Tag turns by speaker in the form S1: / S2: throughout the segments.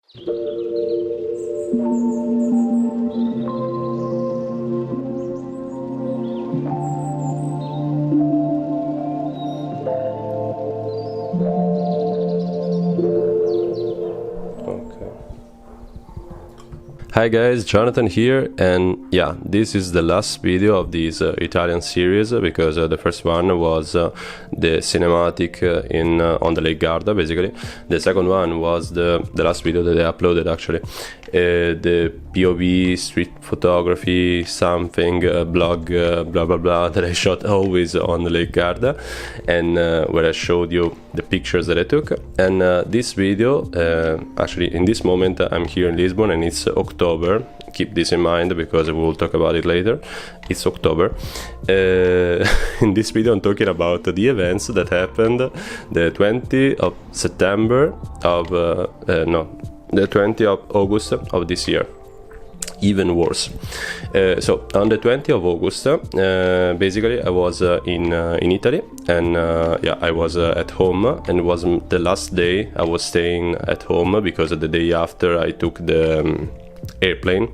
S1: Hi guys, Jonathan here, and yeah, this is the last video of this Italian series, because the first one was the cinematic on the Lake Garda, basically. The second one was the last video that I uploaded, actually, the POV, street photography, something, blog, blah blah blah, that I shot always on the Lake Garda, and where I showed you the pictures that I took. And this video, actually in this moment I'm here in Lisbon and it's October. Keep this in mind because we will talk about it later. It's October. In this video I'm talking about the events that happened the 20th of September of the 20th of August of this year. Even worse. So on the 20th of August, basically I was in Italy, and yeah, I was at home, and it was the last day I was staying at home, because the day after I took the airplane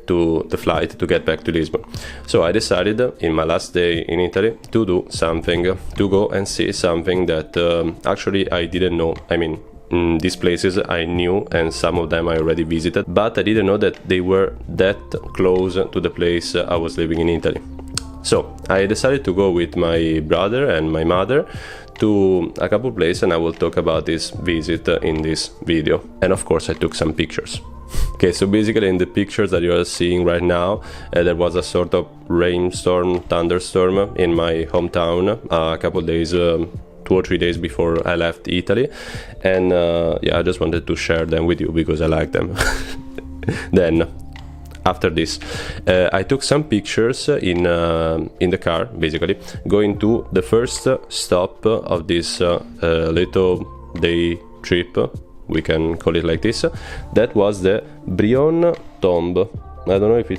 S1: to the flight to get back to Lisbon. So I decided in my last day in Italy to do something, to go and see something that actually I didn't know. I mean, these places I knew, and some of them I already visited, but I didn't know that they were that close to the place I was living in Italy. So I decided to go with my brother and my mother to a couple places, and I will talk about this visit in this video. And of course I took some pictures. Okay, so basically in the pictures that you are seeing right now, there was a sort of rainstorm, thunderstorm in my hometown a couple days, 2 or 3 days before I left Italy, and yeah, I just wanted to share them with you because I like them. Then after this, I took some pictures in the car, basically going to the first stop of this little day trip, we can call it like this. That was the Brion Tomb. I don't know if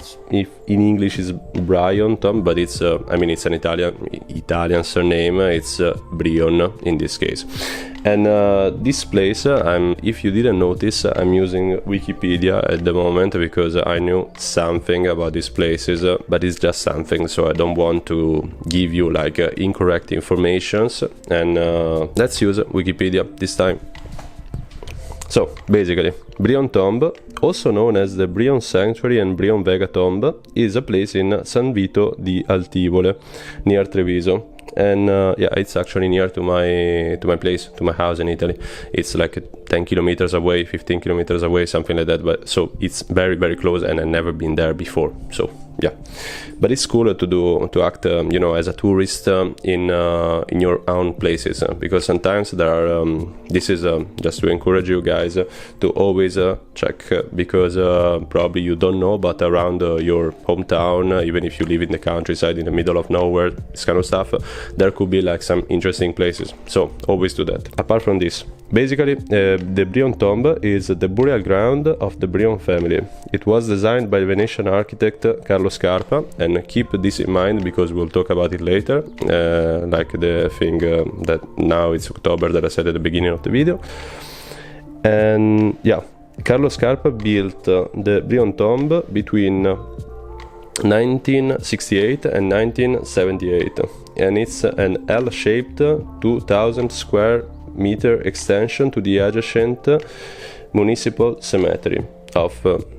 S1: in English is Brion Tomb, but it's I mean, it's an Italian surname. It's Brion in this case. And this place, if you didn't notice, I'm using Wikipedia at the moment because I knew something about these places, but it's just something, so I don't want to give you like incorrect informations. And let's use Wikipedia this time. So basically, Brion Tomb, also known as the Brion Sanctuary and Brion Vega Tomb, is a place in San Vito di Altivole, near Treviso. And yeah, it's actually near to my place, to my house in Italy. It's like 10 kilometers away, 15 kilometers away, something like that. But so it's very, very close, and I've never been there before. So yeah, but it's cool to act, you know, as a tourist in your own places, because sometimes there are. This is just to encourage you guys to always check, because probably you don't know, but around your hometown, even if you live in the countryside, in the middle of nowhere, this kind of stuff, there could be like some interesting places. So always do that. Apart from this, basically, the Brion Tomb is the burial ground of the Brion family. It was designed by Venetian architect Carlo Scarpa, and keep this in mind because we'll talk about it later, like the thing that now it's October that I said at the beginning of the video. And yeah, Carlo Scarpa built the Brion Tomb between 1968 and 1978, and it's an L-shaped 2,000 square meter extension to the adjacent municipal cemetery of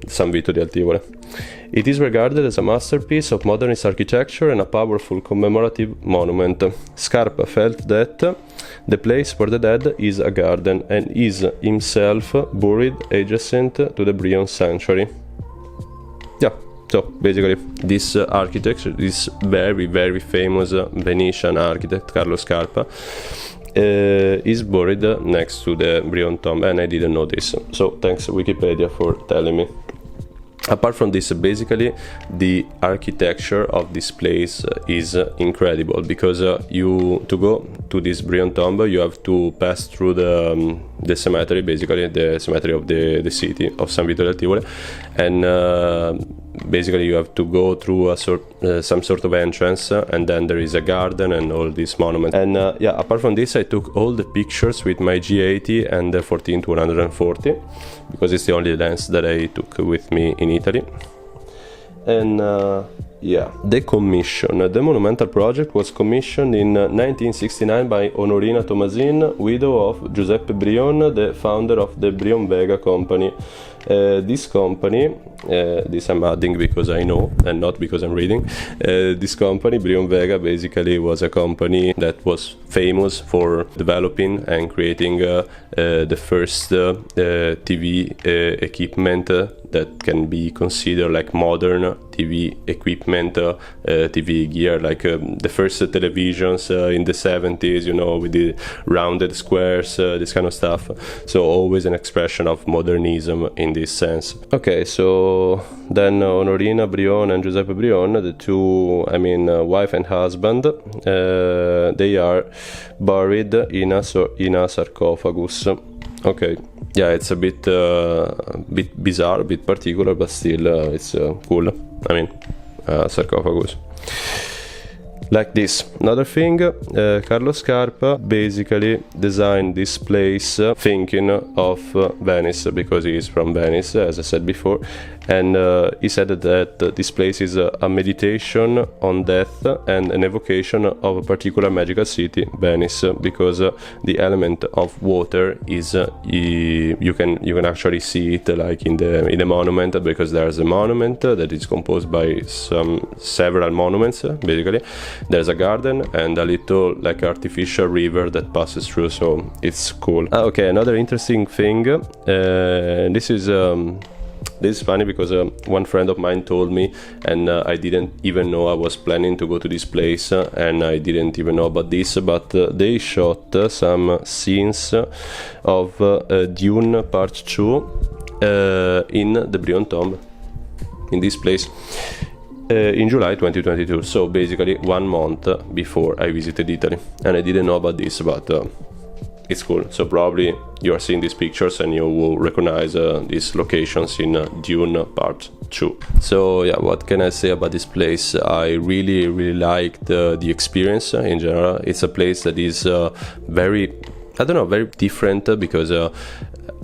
S1: San Vito di Altivole. It is regarded as a masterpiece of modernist architecture and a powerful commemorative monument. Scarpa felt that the place for the dead is a garden, and is himself buried adjacent to the Brion Sanctuary. Yeah, so basically this architect, this very, very famous Venetian architect Carlo Scarpa, is buried next to the Brion Tomb, and I didn't know this, so thanks Wikipedia for telling me. Apart from this, basically the architecture of this place is incredible, because to go to this Brion Tomb you have to pass through the cemetery, basically the cemetery of the city of San Vito del Tivoli, and basically you have to go through some sort of entrance, and then there is a garden and all these monuments. And yeah, apart from this, I took all the pictures with my G80 and the 14-140 because it's the only lens that I took with me in Italy. And yeah, the commission. The monumental project was commissioned in 1969 by Onorina Tomasin, widow of Giuseppe Brion, the founder of the Brion Vega company. This company, this I'm adding because I know and not because I'm reading, this company, Brion Vega, basically was a company that was famous for developing and creating the first TV equipment that can be considered like modern TV equipment, TV gear, like the first televisions in the 70s, you know, with the rounded squares, this kind of stuff. So always an expression of modernism in this sense. Okay, so then Onorina Brion and Giuseppe Brion, the two, I mean, wife and husband, they are buried in a sarcophagus. Okay, yeah, it's a bit bizarre, a bit particular, but still it's cool. I mean, sarcophagus. Like this. Another thing, Carlo Scarpa basically designed this place thinking of Venice, because he is from Venice, as I said before, and he said that this place is a meditation on death and an evocation of a particular magical city, Venice, because the element of water is you can actually see it like in the monument, because there's a monument that is composed by several monuments basically. There's a garden and a little like artificial river that passes through, so it's cool. Okay, another interesting thing, this is funny because one friend of mine told me, and I didn't even know I was planning to go to this place, and I didn't even know about this, but they shot some scenes of Dune Part 2 in the Brion Tomb, in this place. In July 2022, so basically 1 month before I visited Italy, and I didn't know about this, but it's cool. So probably you are seeing these pictures and you will recognize these locations in Dune Part 2. So yeah, what can I say about this place? I really liked the experience in general. It's a place that is very, I don't know, very different, because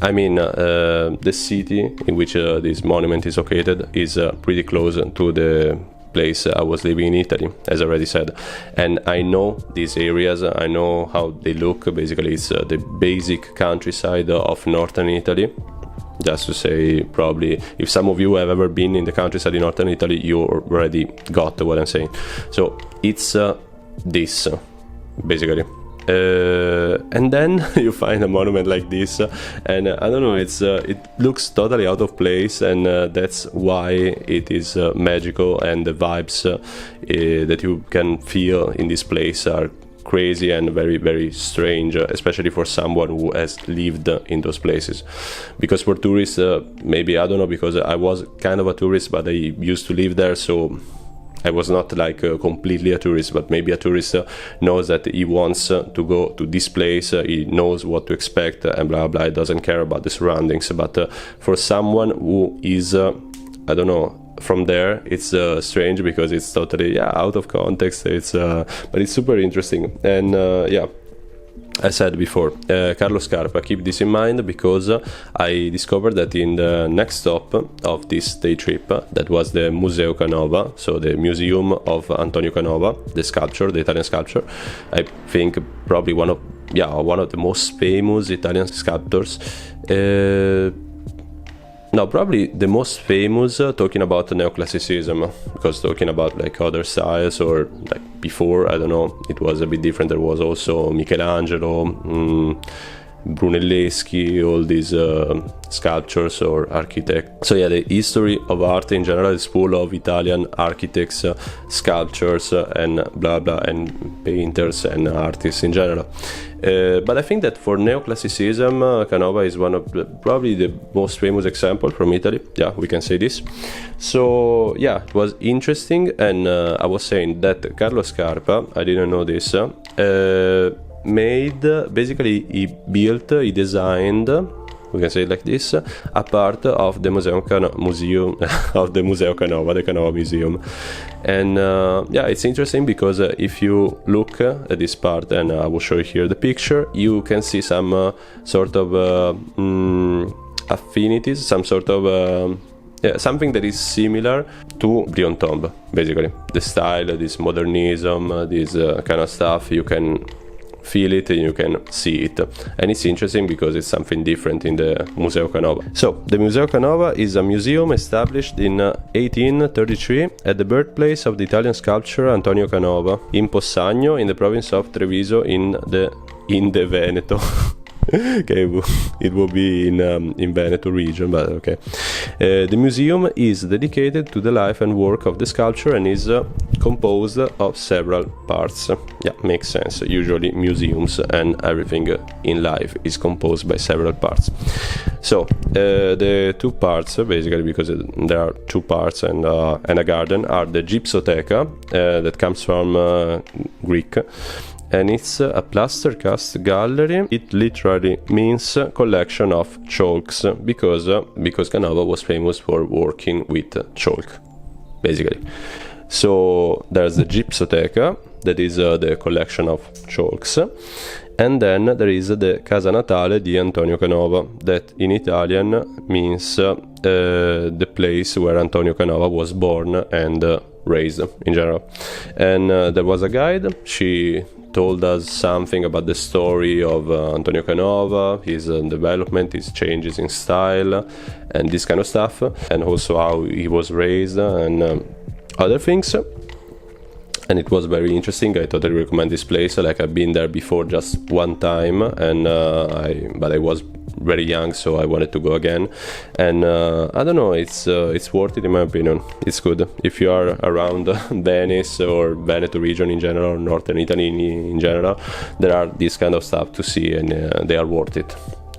S1: I mean, the city in which this monument is located is pretty close to the place I was living in Italy, as I already said. And I know these areas, I know how they look. Basically, it's the basic countryside of northern Italy. Just to say, probably, if some of you have ever been in the countryside in northern Italy, you already got what I'm saying. So it's this, basically. And then you find a monument like this, and I don't know, it looks totally out of place, and that's why it is magical, and the vibes that you can feel in this place are crazy and very strange, especially for someone who has lived in those places. Because for tourists, maybe, I don't know, because I was kind of a tourist, but I used to live there, so I was not like completely a tourist, but maybe a tourist knows that he wants to go to this place, he knows what to expect, and blah blah, he doesn't care about the surroundings. But for someone who is, I don't know, from there, it's strange, because it's totally out of context. It's but it's super interesting. And yeah, I said before, Carlo Scarpa, keep this in mind, because I discovered that in the next stop of this day trip, that was the Museo Canova, so the museum of Antonio Canova, the sculpture, the Italian sculptor. I think probably one of the most famous Italian sculptors. No, probably the most famous, talking about neoclassicism, because talking about like other styles or like before, I don't know, it was a bit different. There was also Michelangelo, Brunelleschi, all these sculptures or architects. So yeah, the history of art in general is full of Italian architects, sculptures, and blah blah, and painters and artists in general. But I think that for neoclassicism, Canova is one of probably the most famous example from Italy. Yeah, we can say this. So yeah, it was interesting, and I was saying that Carlo Scarpa, I didn't know this, made, basically he designed we can say it like this, a part of the Museo of the Museo Canova, the Canova Museum. And yeah, it's interesting because if you look at this part, and I will show you here the picture, you can see some sort of affinities, some sort of yeah, something that is similar to Brion Tomb, basically. The style, this modernism, this kind of stuff, you can feel it and you can see it. And it's interesting because it's something different in the Museo Canova. So, the Museo Canova is a museum established in 1833 at the birthplace of the Italian sculptor Antonio Canova in Possagno, in the province of Treviso, in the Veneto. Okay, it will be in Veneto region, but okay. The museum is dedicated to the life and work of the sculptor and is composed of several parts. Yeah, makes sense. Usually museums and everything in life is composed by several parts. So the two parts, basically, because there are two parts and a garden, are the Gypsoteca, that comes from Greek. And it's a plaster cast gallery. It literally means collection of chalks, because Canova was famous for working with chalk, basically. So there's the Gypsoteca, that is the collection of chalks, and then there is the Casa Natale di Antonio Canova, that in Italian means the place where Antonio Canova was born and raised in general. And there was a guide. She told us something about the story of Antonio Canova, his development, his changes in style, and this kind of stuff, and also how he was raised and other things. And it was very interesting. I totally recommend this place. Like, I've been there before just one time, and but I was very young, so I wanted to go again. And I don't know, it's worth it in my opinion. It's good if you are around Venice or Veneto region in general, or northern Italy in general. There are this kind of stuff to see, and they are worth it.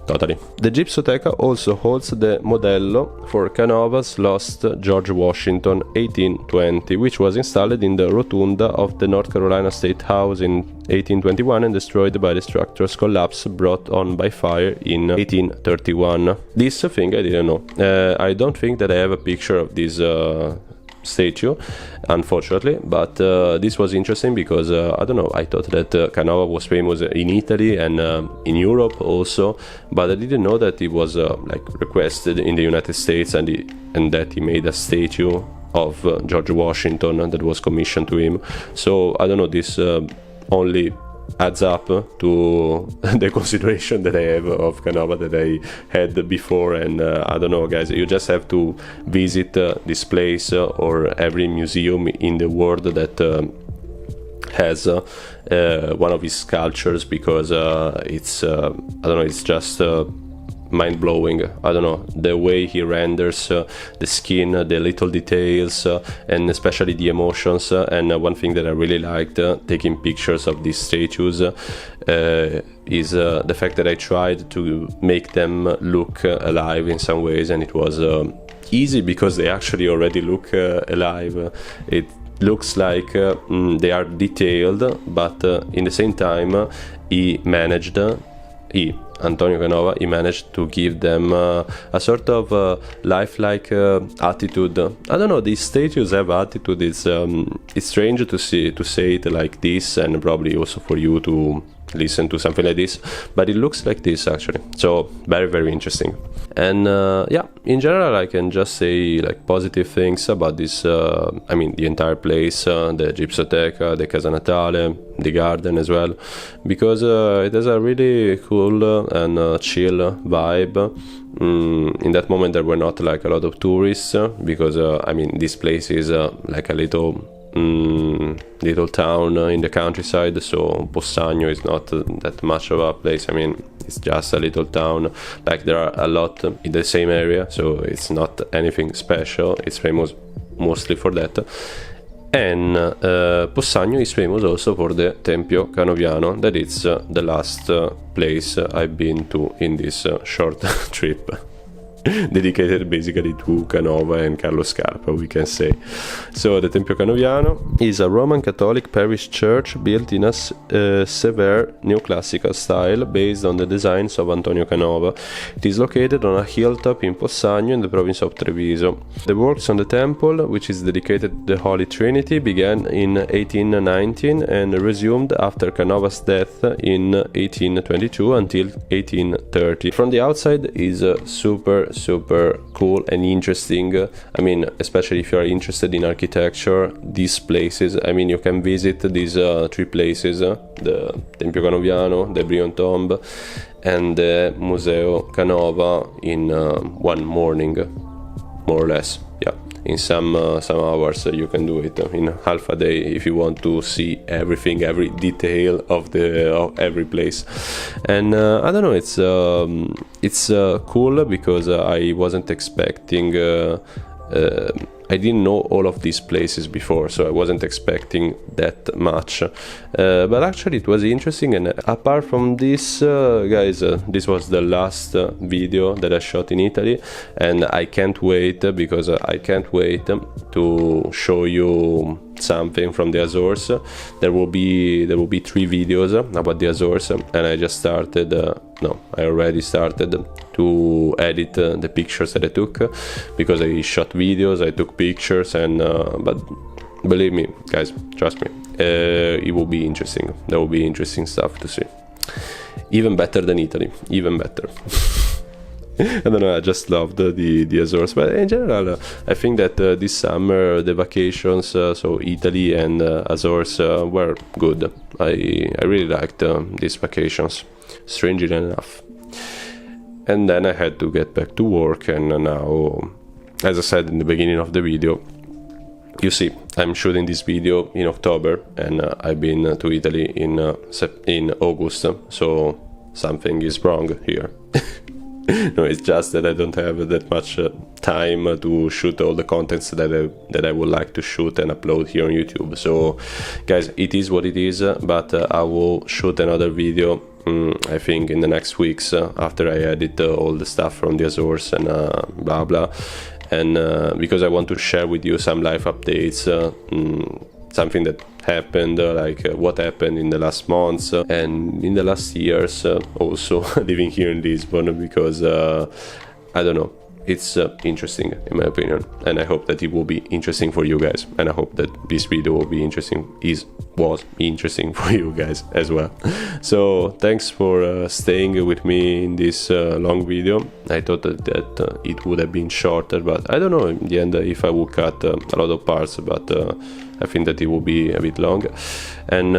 S1: Totally. The Gypsoteca also holds the modello for Canova's lost George Washington 1820, which was installed in the rotunda of the North Carolina State House in 1821 and destroyed by the structure's collapse brought on by fire in 1831. This thing I didn't know. I don't think that I have a picture of this statue, unfortunately, but this was interesting because I don't know, I thought that Canova was famous in Italy and in Europe also, but I didn't know that he was like requested in the United States, and that he made a statue of George Washington that was commissioned to him. So I don't know, this only adds up to the consideration that I have of Canova that I had before. And I don't know, guys, you just have to visit this place or every museum in the world that has one of his sculptures, because it's I don't know, it's just mind-blowing. I don't know, the way he renders the skin, the little details, and especially the emotions. And one thing that I really liked taking pictures of these statues is the fact that I tried to make them look alive in some ways, and it was easy because they actually already look alive. It looks like they are detailed, but in the same time Antonio Canova, he managed to give them a sort of lifelike attitude. I don't know, these statues have attitude. It's strange to say it like this, and probably also for you to listen to something like this, but it looks like this actually. So very, very interesting. And yeah, in general I can just say like positive things about this. I mean, the entire place, the Gypsoteca, the Casa Natale, the garden as well, because it has a really cool and chill vibe. In that moment there were not like a lot of tourists, because I mean, this place is like a little town in the countryside, so Possagno is not that much of a place. I mean, it's just a little town. Like, there are a lot in the same area, so it's not anything special. It's famous mostly for that. And Possagno is famous also for the Tempio Canoviano, that it's the last place I've been to in this short trip. dedicated basically to Canova and Carlo Scarpa, we can say. So the Tempio Canoviano is a Roman Catholic parish church built in a severe neoclassical style based on the designs of Antonio Canova. It is located on a hilltop in Possagno in the province of Treviso. The works on the temple, which is dedicated to the Holy Trinity, began in 1819 and resumed after Canova's death in 1822 until 1830. From the outside is super cool and interesting. I mean, especially if you are interested in architecture, these places, I mean, you can visit these three places, the Tempio Canoviano, the Brion Tomb and the Museo Canova in one morning, more or less. Yeah, in some hours you can do it in half a day if you want to see everything, every detail of every place. And I don't know, it's cool because I wasn't expecting I didn't know all of these places before, so I wasn't expecting that much, but actually it was interesting. And apart from this, guys, this was the last video that I shot in Italy, and I can't wait, because I can't wait to show you something from the Azores. There will be 3 videos about the Azores, and I just started I already started to edit the pictures that I took, because I shot videos, I took pictures, and but believe me, guys, trust me, it will be interesting. There will be interesting stuff to see, even better than Italy, even better. I don't know, I just loved the Azores, but in general I think that this summer the vacations, so Italy and Azores, were good. I really liked these vacations, strangely enough. And then I had to get back to work, and now, as I said in the beginning of the video, you see, I'm shooting this video in October, and I've been to Italy in August, so something is wrong here. No, it's just that I don't have that much time to shoot all the contents that I would like to shoot and upload here on YouTube. So, guys, it is what it is, but I will shoot another video, I think, in the next weeks, after I edit all the stuff from the Azores and blah blah, and because I want to share with you some life updates, something that happened, like what happened in the last months and in the last years, also living here in Lisbon, because I don't know, it's interesting in my opinion, and I hope that it will be interesting for you guys, and I hope that this video will be was interesting for you guys as well. So thanks for staying with me in this long video. I thought that it would have been shorter, but I don't know in the end if I would cut a lot of parts, but I think that it will be a bit long. And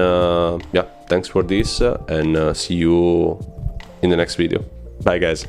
S1: yeah, thanks for this, and see you in the next video. Bye guys.